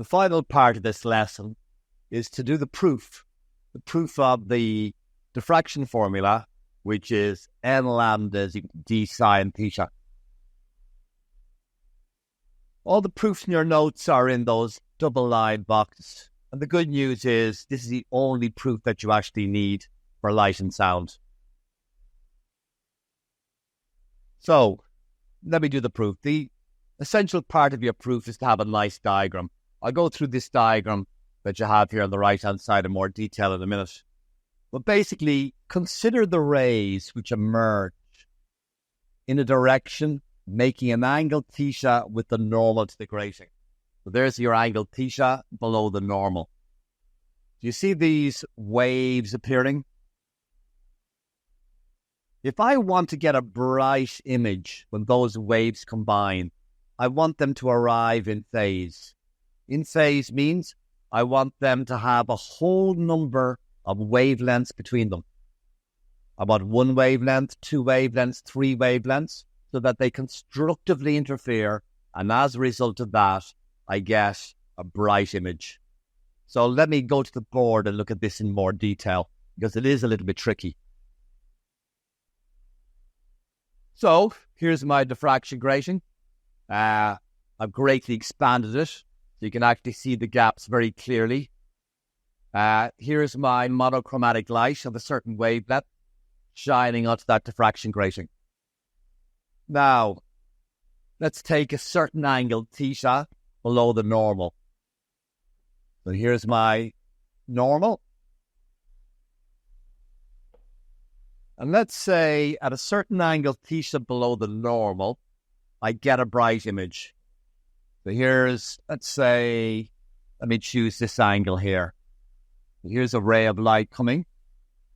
The final part of this lesson is to do the proof of the diffraction formula, which is n lambda is equal to d sine theta. All the proofs in your notes are in those double line boxes. And the good news is this is the only proof that you actually need for light and sound. So, let me do the proof. The essential part of your proof is to have a nice diagram. I'll go through this diagram that you have here on the right-hand side in more detail in a minute. But basically, consider the rays which emerge in a direction making an angle theta with the normal to the grating. So there's your angle theta below the normal. Do you see these waves appearing? If I want to get a bright image when those waves combine, I want them to arrive in phase. In phase means I want them to have a whole number of wavelengths between them. I want one wavelength, two wavelengths, three wavelengths, so that they constructively interfere, and as a result of that, I get a bright image. So let me go to the board and look at this in more detail, because it is a little bit tricky. So here's my diffraction grating. I've greatly expanded it, so you can actually see the gaps very clearly. Here's my monochromatic light of a certain wavelength shining onto that diffraction grating. Now, let's take a certain angle theta below the normal. So here's my normal. And let's say at a certain angle theta below the normal, I get a bright image. So here's, let's say, let me choose this angle here. Here's a ray of light coming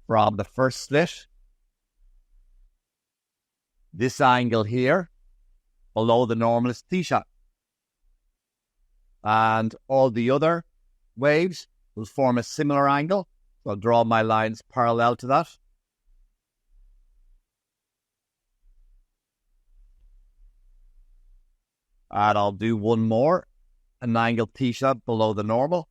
from the first slit. This angle here, below the normal, is theta. And all the other waves will form a similar angle. So I'll draw my lines parallel to that. And I'll do one more, an angle theta below the normal.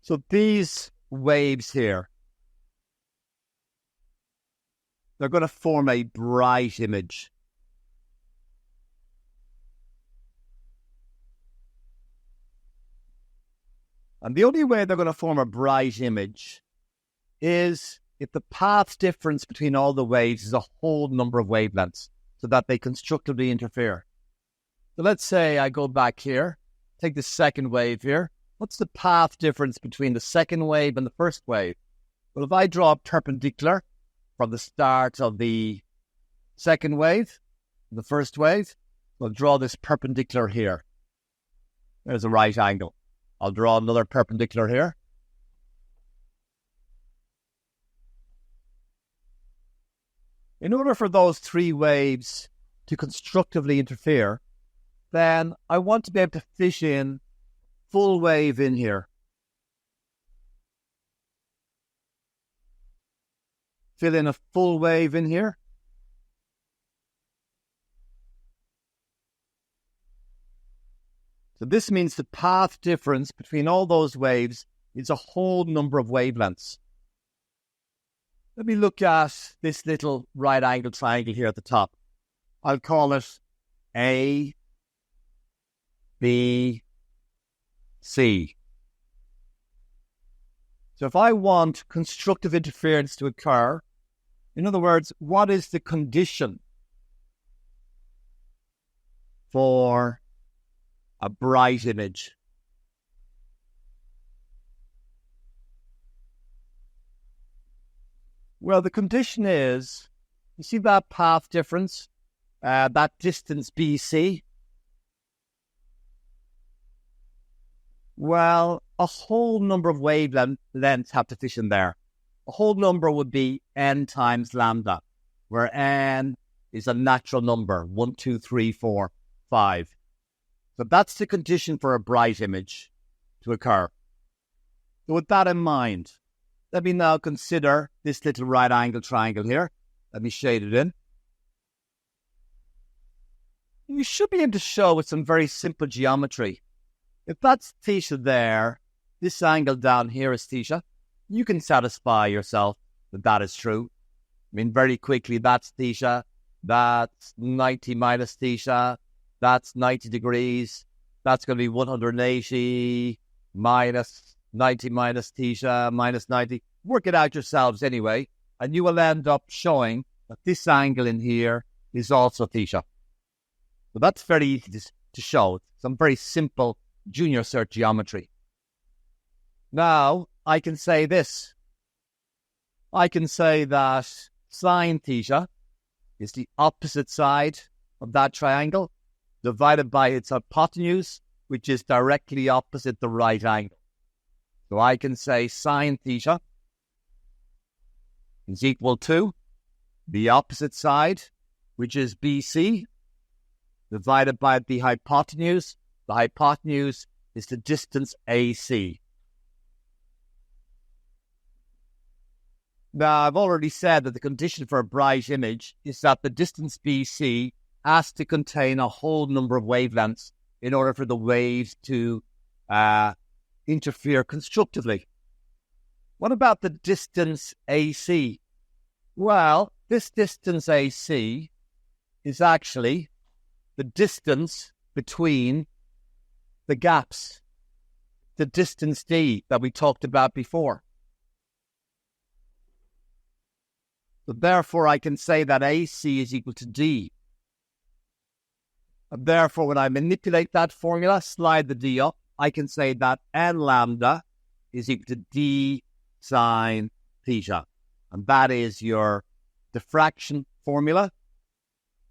So these waves here, they're going to form a bright image. And the only way they're going to form a bright image is if the path difference between all the waves is a whole number of wavelengths, so that they constructively interfere. So let's say I go back here, take the second wave here. What's the path difference between the second wave and the first wave? Well, if I draw a perpendicular from the start of the second wave, the first wave, I'll draw this perpendicular here. There's a right angle. I'll draw another perpendicular here. In order for those three waves to constructively interfere, then I want to be able to fit in full wave in here. Fill in a full wave in here. So this means the path difference between all those waves is a whole number of wavelengths. Let me look at this little right angle triangle here at the top. I'll call it A, B, C. So if I want constructive interference to occur, in other words, what is the condition for a bright image? Well, the condition is, you see that path difference, that distance BC? Well, a whole number of wavelengths have to fit in there. A whole number would be n times lambda, where n is a natural number, 1, 2, 3, 4, 5. So that's the condition for a bright image to occur. So with that in mind, Let me now consider this little right angle triangle here. Let me shade it in. You should be able to show with some very simple geometry. If that's theta there, this angle down here is theta. You can satisfy yourself that that is true. I mean, very quickly, that's theta. That's 90 minus theta. That's 90 degrees. That's going to be 180 minus 90 minus theta minus 90. Work it out yourselves anyway. And you will end up showing that this angle in here is also theta. So that's very easy to show. Some very simple junior cert geometry. Now, I can say this. I can say that sine theta is the opposite side of that triangle divided by its hypotenuse, which is directly opposite the right angle. So I can say sine theta is equal to the opposite side, which is BC, divided by the hypotenuse. The hypotenuse is the distance AC. Now, I've already said that the condition for a bright image is that the distance BC has to contain a whole number of wavelengths in order for the waves to interfere constructively. What about the distance AC? Well, this distance AC is actually the distance between the gaps, the distance D that we talked about before. So therefore, I can say that AC is equal to D. And therefore, when I manipulate that formula, slide the D up, I can say that N lambda is equal to D sine theta. And that is your diffraction formula.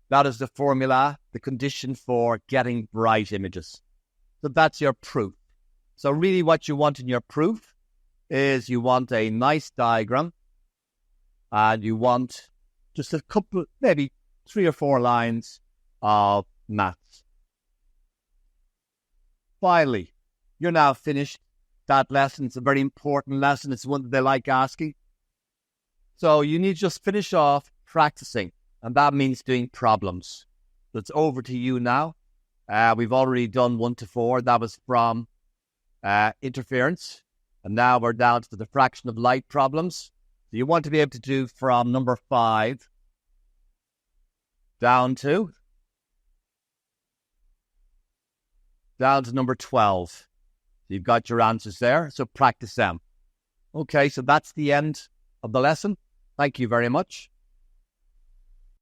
That is the formula, the condition for getting bright images. So that's your proof. So really what you want in your proof is you want a nice diagram and you want just a couple, maybe 3 or 4 lines of maths. Finally, you're now finished that lesson. It's a very important lesson. It's one that they like asking. So you need to just finish off practicing, and that means doing problems. So it's over to you now. We've already done 1 to 4. That was from interference. And now we're down to the diffraction of light problems. So you want to be able to do from number 5 down to number 12. So you've got your answers there, so practice them. Okay, so that's the end of the lesson. Thank you very much.